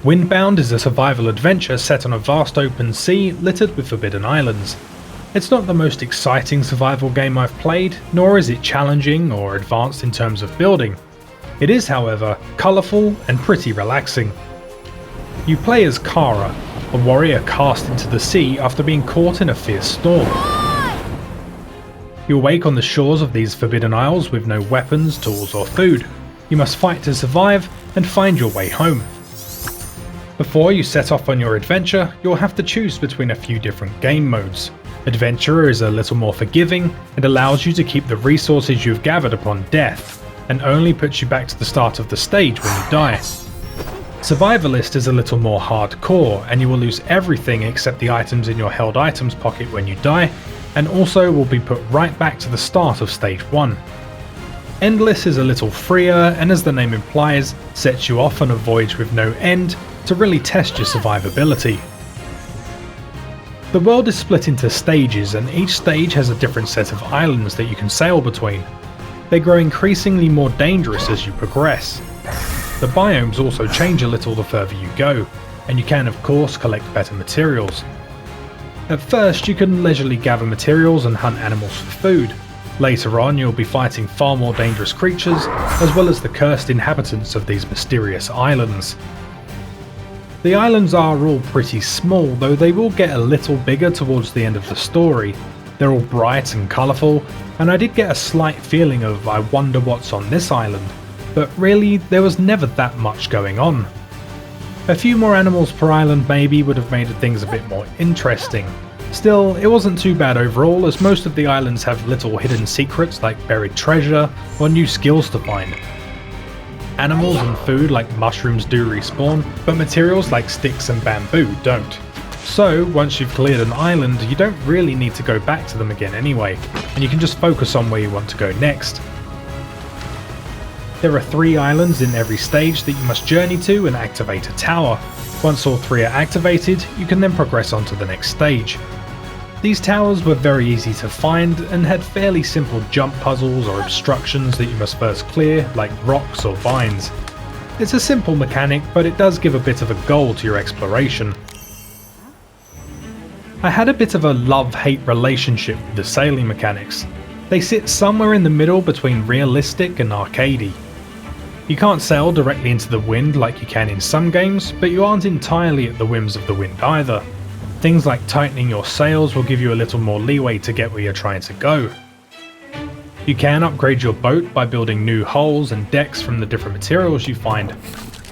Windbound is a survival adventure set on a vast open sea littered with forbidden islands. It's not the most exciting survival game I've played, nor is it challenging or advanced in terms of building. It is, however, colourful and pretty relaxing. You play as Kara, a warrior cast into the sea after being caught in a fierce storm. You awake on the shores of these forbidden isles with no weapons, tools or food. You must fight to survive and find your way home. Before you set off on your adventure, you'll have to choose between a few different game modes. Adventurer is a little more forgiving and allows you to keep the resources you've gathered upon death, and only puts you back to the start of the stage when you die. Survivalist is a little more hardcore, and you will lose everything except the items in your held items pocket when you die, and also will be put right back to the start of stage 1. Endless is a little freer, and as the name implies, sets you off on a voyage with no end to really test your survivability. The world is split into stages, and each stage has a different set of islands that you can sail between. They grow increasingly more dangerous as you progress. The biomes also change a little the further you go, and you can of course collect better materials. At first you can leisurely gather materials and hunt animals for food. Later on you'll be fighting far more dangerous creatures, as well as the cursed inhabitants of these mysterious islands. The islands are all pretty small, though they will get a little bigger towards the end of the story. They're all bright and colourful, and I did get a slight feeling of I wonder what's on this island, but really there was never that much going on. A few more animals per island maybe would have made things a bit more interesting. Still, it wasn't too bad overall, as most of the islands have little hidden secrets like buried treasure or new skills to find. Animals and food like mushrooms do respawn, but materials like sticks and bamboo don't. So once you've cleared an island, you don't really need to go back to them again anyway, and you can just focus on where you want to go next. There are 3 islands in every stage that you must journey to and activate a tower. Once all 3 are activated, you can then progress on to the next stage. These towers were very easy to find and had fairly simple jump puzzles or obstructions that you must first clear, like rocks or vines. It's a simple mechanic, but it does give a bit of a goal to your exploration. I had a bit of a love-hate relationship with the sailing mechanics. They sit somewhere in the middle between realistic and arcadey. You can't sail directly into the wind like you can in some games, but you aren't entirely at the whims of the wind either. Things like tightening your sails will give you a little more leeway to get where you're trying to go. You can upgrade your boat by building new hulls and decks from the different materials you find.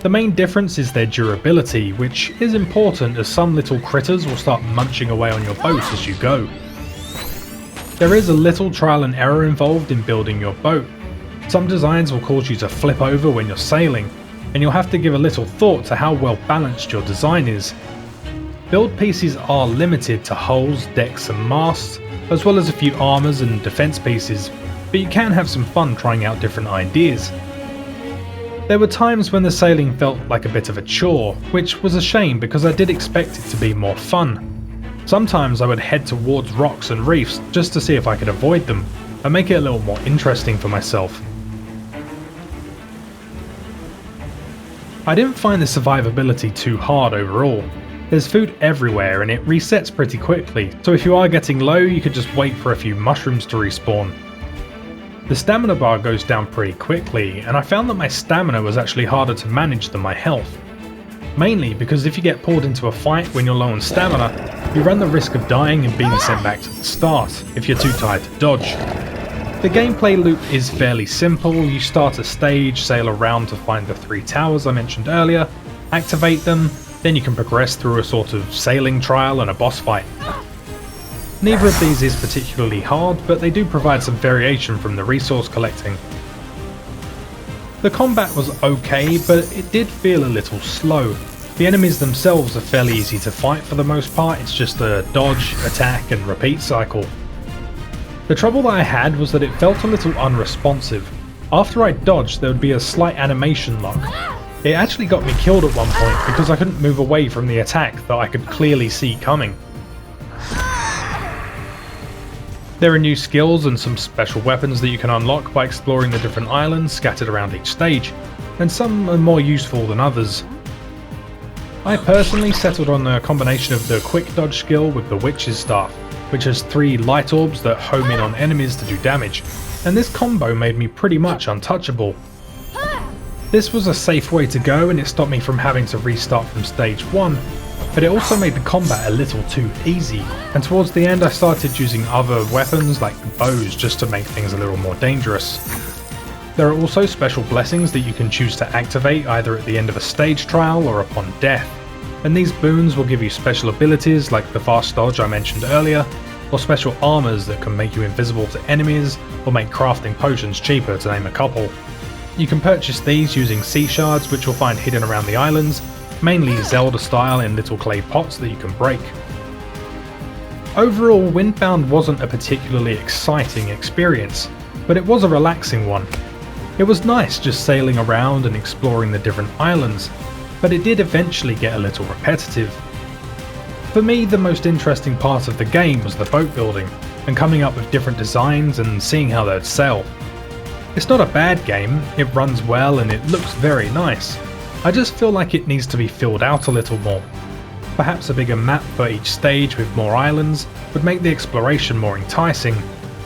The main difference is their durability, which is important as some little critters will start munching away on your boat as you go. There is a little trial and error involved in building your boat. Some designs will cause you to flip over when you're sailing, and you'll have to give a little thought to how well balanced your design is. Build pieces are limited to hulls, decks and masts, as well as a few armours and defence pieces, but you can have some fun trying out different ideas. There were times when the sailing felt like a bit of a chore, which was a shame because I did expect it to be more fun. Sometimes I would head towards rocks and reefs just to see if I could avoid them, and make it a little more interesting for myself. I didn't find the survivability too hard overall. There's food everywhere and it resets pretty quickly, so if you are getting low you could just wait for a few mushrooms to respawn. The stamina bar goes down pretty quickly, and I found that my stamina was actually harder to manage than my health. Mainly because if you get pulled into a fight when you're low on stamina, you run the risk of dying and being sent back to the start if you're too tired to dodge. The gameplay loop is fairly simple. You start a stage, sail around to find the 3 towers I mentioned earlier, activate them, then you can progress through a sort of sailing trial and a boss fight. Neither of these is particularly hard, but they do provide some variation from the resource collecting. The combat was okay, but it did feel a little slow. The enemies themselves are fairly easy to fight for the most part, it's just a dodge, attack and repeat cycle. The trouble that I had was that it felt a little unresponsive. After I dodged there would be a slight animation lock. It actually got me killed at one point because I couldn't move away from the attack that I could clearly see coming. There are new skills and some special weapons that you can unlock by exploring the different islands scattered around each stage, and some are more useful than others. I personally settled on a combination of the quick dodge skill with the witch's staff, which has 3 light orbs that home in on enemies to do damage, and this combo made me pretty much untouchable. This was a safe way to go and it stopped me from having to restart from stage 1, but it also made the combat a little too easy, and towards the end I started using other weapons like bows just to make things a little more dangerous. There are also special blessings that you can choose to activate either at the end of a stage trial or upon death, and these boons will give you special abilities like the fast dodge I mentioned earlier, or special armors that can make you invisible to enemies or make crafting potions cheaper, to name a couple. You can purchase these using sea shards, which you'll find hidden around the islands, mainly Zelda style in little clay pots that you can break. Overall, Windbound wasn't a particularly exciting experience, but it was a relaxing one. It was nice just sailing around and exploring the different islands, but it did eventually get a little repetitive. For me, the most interesting part of the game was the boat building, and coming up with different designs and seeing how they'd sail. It's not a bad game, it runs well and it looks very nice. I just feel like it needs to be filled out a little more. Perhaps a bigger map for each stage with more islands would make the exploration more enticing,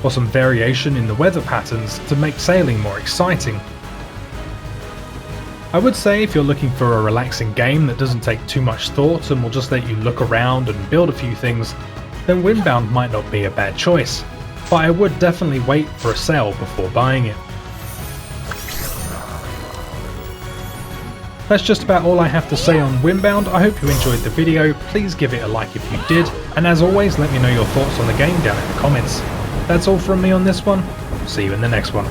or some variation in the weather patterns to make sailing more exciting. I would say if you're looking for a relaxing game that doesn't take too much thought and will just let you look around and build a few things, then Windbound might not be a bad choice, but I would definitely wait for a sale before buying it. That's just about all I have to say on Windbound. I hope you enjoyed the video, please give it a like if you did, and as always let me know your thoughts on the game down in the comments. That's all from me on this one, see you in the next one.